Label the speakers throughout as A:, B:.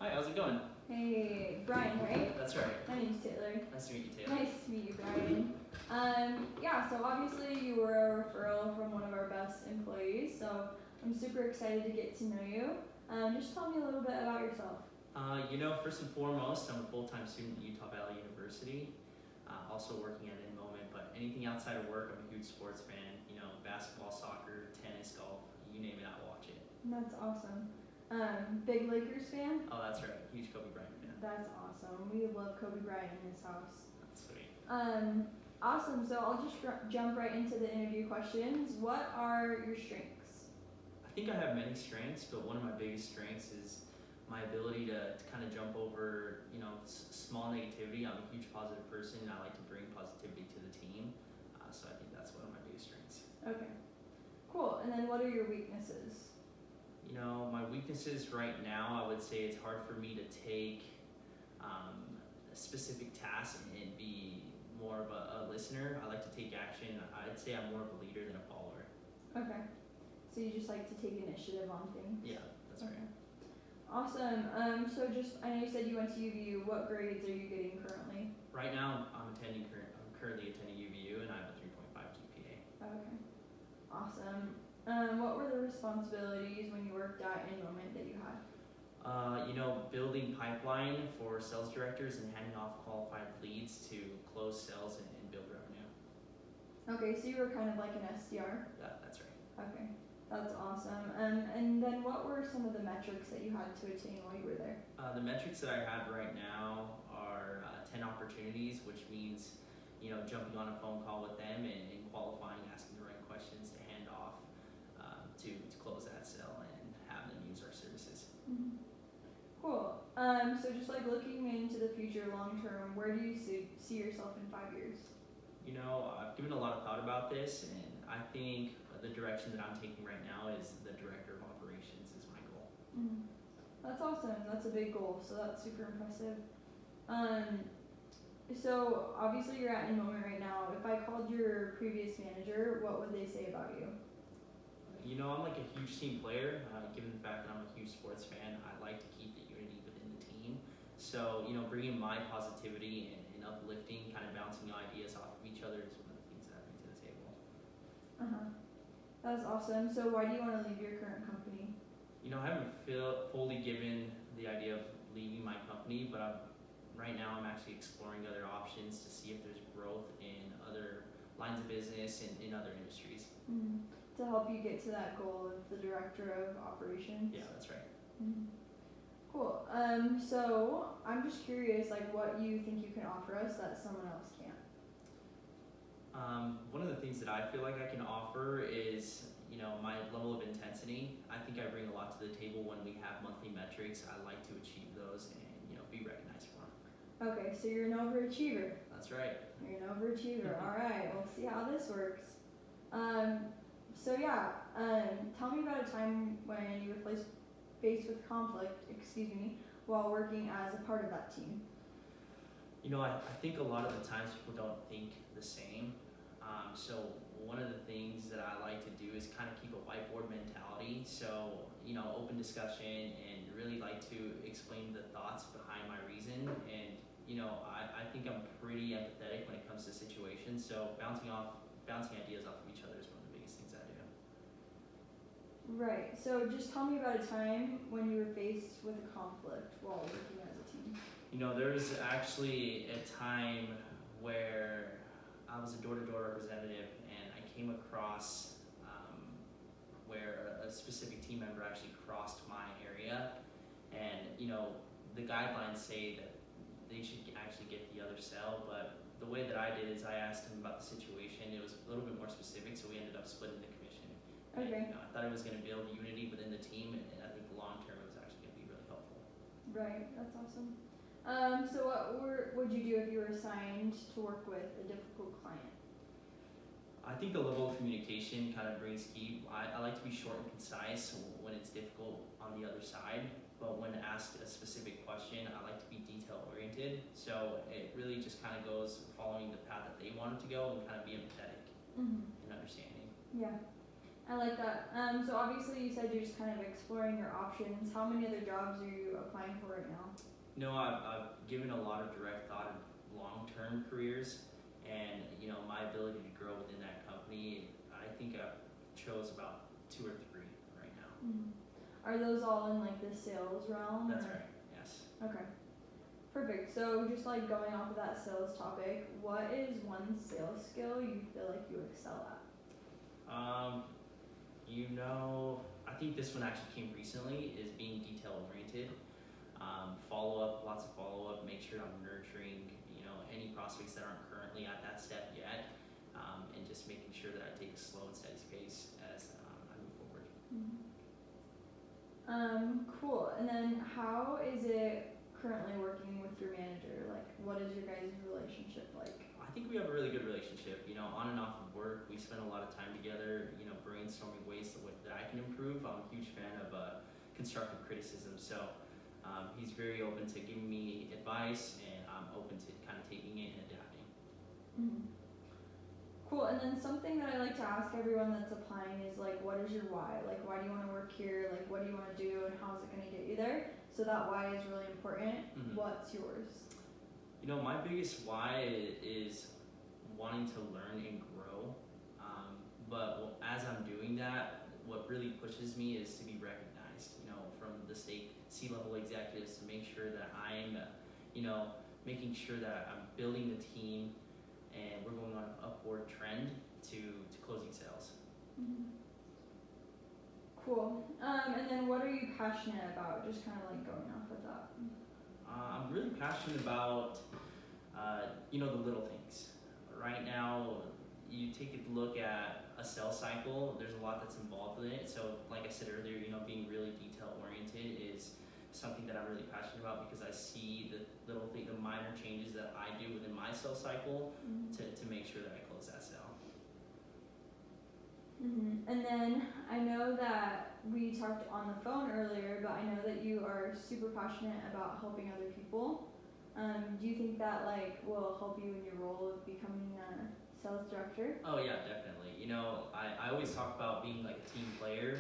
A: Hi, how's it going?
B: Hey, Brian, right?
A: That's right.
B: My name's Taylor.
A: Nice to meet you, Taylor.
B: Nice to meet you, Brian. Yeah, so obviously you were a referral from one of our best employees, so I'm super excited to get to know you. Just tell me a little bit about yourself.
A: First and foremost, I'm a full-time student at Utah Valley University, also working at InMoment, but anything outside of work, I'm a huge sports fan. Basketball, soccer, tennis, golf, you name it, I watch it.
B: That's awesome. Big Lakers fan?
A: Oh, that's right. Huge Kobe Bryant fan.
B: That's awesome. We love Kobe Bryant in this house.
A: That's sweet.
B: Awesome. So I'll just jump right into the interview questions. What are your strengths?
A: I think I have many strengths, but one of my biggest strengths is my ability to kind of jump over, small negativity. I'm a huge positive person, and I like to bring positivity to the team. So I think that's one of my biggest strengths.
B: Okay. Cool. And then what are your weaknesses?
A: My weaknesses right now, I would say it's hard for me to take a specific task and be more of a listener. I like to take action. I'd say I'm more of a leader than a follower.
B: Okay. So you just like to take initiative on things?
A: Yeah, that's right.
B: Awesome. I know you said you went to UVU. What grades are you getting currently?
A: Right now, I'm currently attending UVU, and I have a 3.5 GPA.
B: Okay. Awesome. What were the responsibilities when you worked at InMoment that you had?
A: Building pipeline for sales directors and handing off qualified leads to close sales and build revenue.
B: Okay, so you were kind of like an SDR?
A: That's right.
B: Okay, that's awesome. And then what were some of the metrics that you had to attain while you were there?
A: The metrics that I have right now are 10 opportunities, which means, jumping on a phone call with them and qualifying, asking the right questions to hand off to close that sale and have them use our services.
B: Mm-hmm. Cool. So just like looking into the future long term, where do you see yourself in 5 years?
A: I've given a lot of thought about this, and I think the direction that I'm taking right now is the director of operations is my goal.
B: Mm-hmm. That's awesome. That's a big goal, so that's super impressive. So obviously you're at InMoment right now. If I called your previous manager, what would they say about you?
A: I'm like a huge team player. Given the fact that I'm a huge sports fan, I like to keep the unity within the team. So, bringing my positivity and uplifting, kind of bouncing ideas off of each other is one of the things that I bring to the table.
B: That's awesome. So why do you want to leave your current company?
A: I haven't fully given the idea of leaving my company, but right now I'm actually exploring other options to see if there's growth in other lines of business and in other industries.
B: Mm-hmm. To help you get to that goal of the director of operations?
A: Yeah, that's right.
B: Mm-hmm. Cool. So I'm just curious, what you think you can offer us that someone else can't?
A: One of the things that I feel like I can offer is, my level of intensity. I think I bring a lot to the table when we have monthly metrics. I like to achieve those and, be recognized for them.
B: Okay, so you're an overachiever.
A: That's right.
B: You're an overachiever. All right, we'll see how this works. Tell me about a time when you were faced with conflict, while working as a part of that team.
A: I think a lot of the times people don't think the same. So one of the things that I like to do is kind of keep a whiteboard mentality. So, open discussion and really like to explain the thoughts behind my reason. And, I think I'm pretty empathetic when it comes to situations. So bouncing ideas off of each other is one of the biggest things I do.
B: Right. So just tell me about a time when you were faced with a conflict while working as a team.
A: There was actually a time where I was a door-to-door representative, and I came across where a specific team member actually crossed my area, and the guidelines say that they should actually get the other cell, but the way that I did is I asked him about the situation. It was a little bit more specific, so we ended up splitting the commission.
B: Okay.
A: And, I thought it was going to build unity within the team, and I think long term it was actually going to be really helpful.
B: Right. That's awesome. So what would you do if you were assigned to work with a difficult client?
A: I think the level of communication kind of brings key. I like to be short and concise when it's difficult on the other side, but when asked a specific question, I like to be detail oriented. So it really just kind of goes following the path that they wanted to go and kind of be empathetic and understanding.
B: Yeah. I like that. So obviously you said you're just kind of exploring your options. How many other jobs are you applying for right now?
A: I've given a lot of direct thought of long-term careers, and my ability to grow within that company. I think I chose about 2 or 3 right now.
B: Mm-hmm. Are those all in like the sales realm?
A: That's
B: or?
A: right. Yes.
B: Okay. Perfect. So just like going off of that sales topic, what is one sales skill you feel like you excel at?
A: I think this one actually came recently, is being detail oriented. Follow up, lots of follow up, make sure I'm nurturing, any prospects that aren't currently at that step yet, and just making sure that I take a slow and steady pace as I move forward.
B: Cool. And then how is it currently working with your manager? Like, what is your guys' relationship like?
A: I think we have a really good relationship, on and off of work. We spend a lot of time together, brainstorming ways that I can improve. I'm a huge fan of constructive criticism, so he's very open to giving me advice, and I'm open to kind of taking it and adapting.
B: Mm-hmm. Cool. And then something that I like to ask everyone that's applying is like, what is your why? Like, why do you want to work here? Like, what do you want to do, and how is it going to get you there? So that why is really important.
A: Mm-hmm.
B: What's yours?
A: My biggest why is wanting to learn and grow. But as I'm doing that, what really pushes me is to be recognized, from the C-level executives, to make sure that I'm, making sure that I'm building the team and we're going on an upward trend to closing sales.
B: Mm-hmm. Cool. And then what are you passionate about? Just kind of like going off of that.
A: I'm really passionate about, the little things. Right now, you take a look at a sales cycle, there's a lot that's involved in it. So like I said earlier, being really detail oriented is something that I'm really passionate about, because I see the little thing, the minor changes that I do within my sales cycle to make sure that I close that sale.
B: Mm-hmm. And then I know that we talked on the phone earlier, but I know that you are super passionate about helping other people. Do you think that will help you in your role of becoming a sales director?
A: Oh yeah, definitely. I always talk about being like a team player.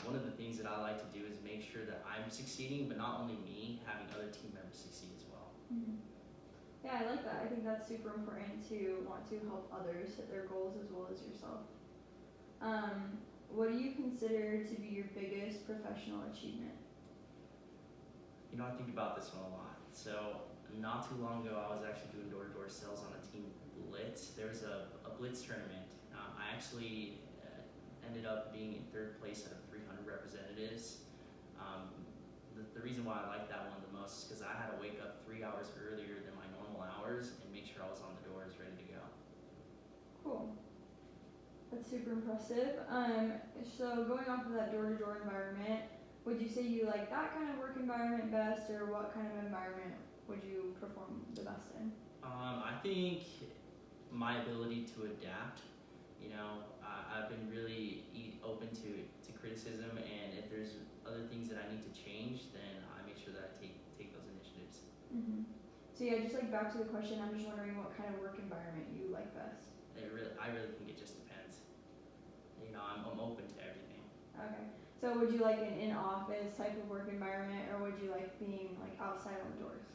A: One of the things that I like to do is make sure that I'm succeeding, but not only me, having other team members succeed as well.
B: Mm-hmm. Yeah, I like that. I think that's super important to want to help others hit their goals as well as yourself. What do you consider to be your biggest professional achievement?
A: I think about this one a lot. So not too long ago, I was actually doing door-to-door sales on a team blitz. There was a blitz tournament. I actually ended up being in 3rd place out of 300 representatives. The reason why I like that one the most is because I had to wake up 3 hours earlier than my normal hours and make sure I was on the doors ready to go.
B: Cool. That's super impressive. So going off of that door-to-door environment, would you say you like that kind of work environment best, or what kind of environment would you perform the best in?
A: I think my ability to adapt. I've been really open to criticism, and if there's other things that I need to change, then I make sure that I take those initiatives.
B: Mm-hmm. So yeah, just back to the question, I'm just wondering what kind of work environment you like best.
A: I really think it just depends. I'm open to everything.
B: Okay. So would you like an in-office type of work environment, or would you like being outside on the doors?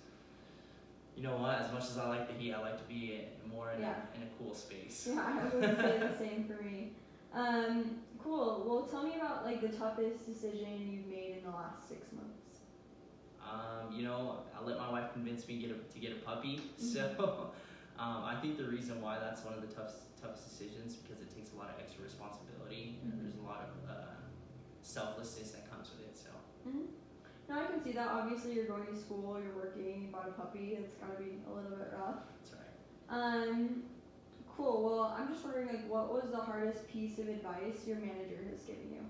A: You know what? As much as I like the heat, I like to be more in a cool space.
B: Yeah, I would say the same for me. Cool. Well, tell me about the toughest decision you've made in the last 6 months.
A: I let my wife convince me to get a puppy.
B: Mm-hmm.
A: So I think the reason why that's one of the toughest decisions, because it takes a lot of extra responsibility, and there's a lot of selflessness that comes with it. So.
B: Mm-hmm. No, I can see that. Obviously, you're going to school, you're working, you bought a puppy. It's got to be a little bit rough.
A: That's right.
B: Cool. Well, I'm just wondering, what was the hardest piece of advice your manager has given you?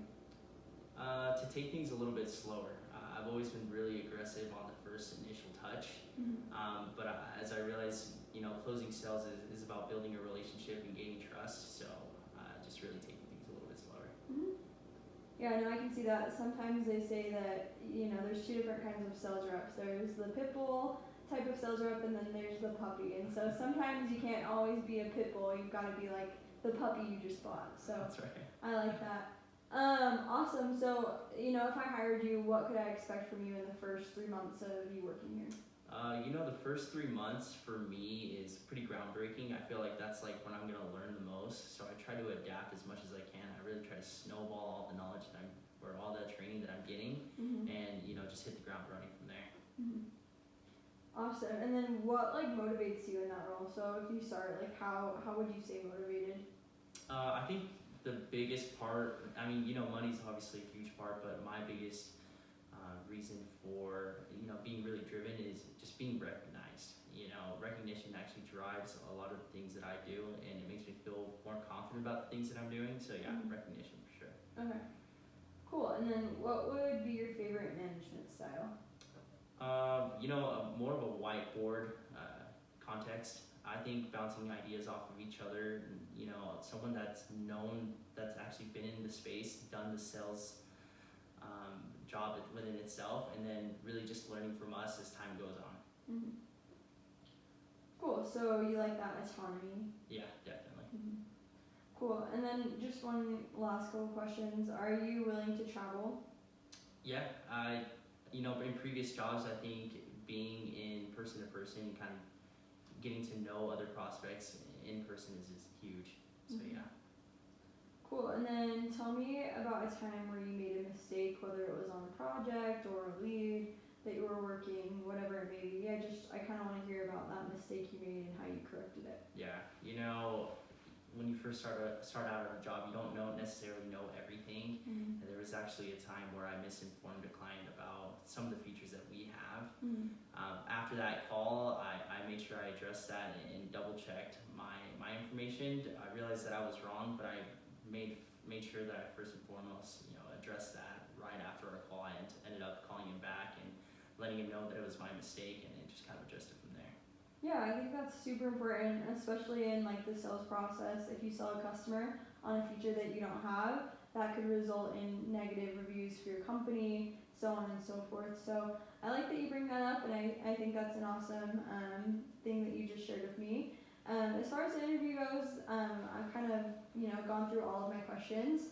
A: To take things a little bit slower. I've always been really aggressive on the first initial touch, but as I realized, closing sales is about building a relationship and gaining trust. So just really taking things a little bit slower.
B: Mm-hmm. Yeah, no, I can see that. Sometimes they say that there's 2 different kinds of sales reps. There's the pit bull type of sales rep, and then there's the puppy. And so sometimes you can't always be a pit bull. You've got to be the puppy you just bought. So
A: That's right.
B: I like that. Awesome. So, you know, if I hired you, what could I expect from you in the first 3 months of you working here?
A: The first 3 months for me is pretty groundbreaking. I feel like that's like when I'm gonna learn the most. So I try to adapt as much as I can. I really try to snowball all the knowledge or all the training that I'm getting, and just hit the ground running from there.
B: Awesome. And then what like motivates you in that role? So if you start, like how would you say motivated?
A: I think the biggest part, money's obviously a huge part, but my biggest reason for being really driven is just being recognized. Recognition actually drives a lot of the things that I do, and it makes me feel more confident about the things that I'm doing. So yeah, recognition for sure.
B: Okay. Cool. And then what would be your favorite management style?
A: More of a whiteboard context. I think bouncing ideas off of each other. Someone that's actually been in the space, done the sales job within itself, and then really just learning from us as time goes on.
B: Cool. So you like that autonomy?
A: Yeah, definitely.
B: Cool. And then just one last couple questions. Are you willing to travel?
A: Yeah, in previous jobs, I think being in person to person, kind of getting to know other prospects in person is huge. So yeah.
B: Cool. And then tell me about a time where you made a mistake, whether it was on a project or a lead that you were working, whatever it may be. I kind of want to hear about that mistake you made and how you corrected it.
A: Yeah, when you first start out at a job, you don't necessarily know everything. And there was actually a time where I misinformed a client about some of the features that we have. After that call, I made sure I addressed that and double checked my information. I realized that I was wrong, but I made sure that I first and foremost addressed that right after our call. I ended up calling him back and letting him know that it was my mistake, and then just kind of adjusted from there.
B: Yeah, I think that's super important, especially in like the sales process. If you sell a customer on a feature that you don't have, that could result in negative reviews for your company, so on and so forth. So I like that you bring that up, and I think that's an awesome thing that you just shared with me. As far as the interview goes, I've kind of gone through all of my questions.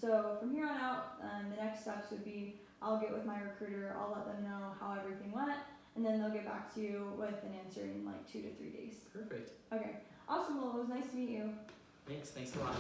B: So from here on out, the next steps would be I'll get with my recruiter, I'll let them know how everything went, and then they'll get back to you with an answer in like 2 to 3 days.
A: Perfect.
B: Okay, awesome. Well, it was nice to meet you.
A: Thanks a lot.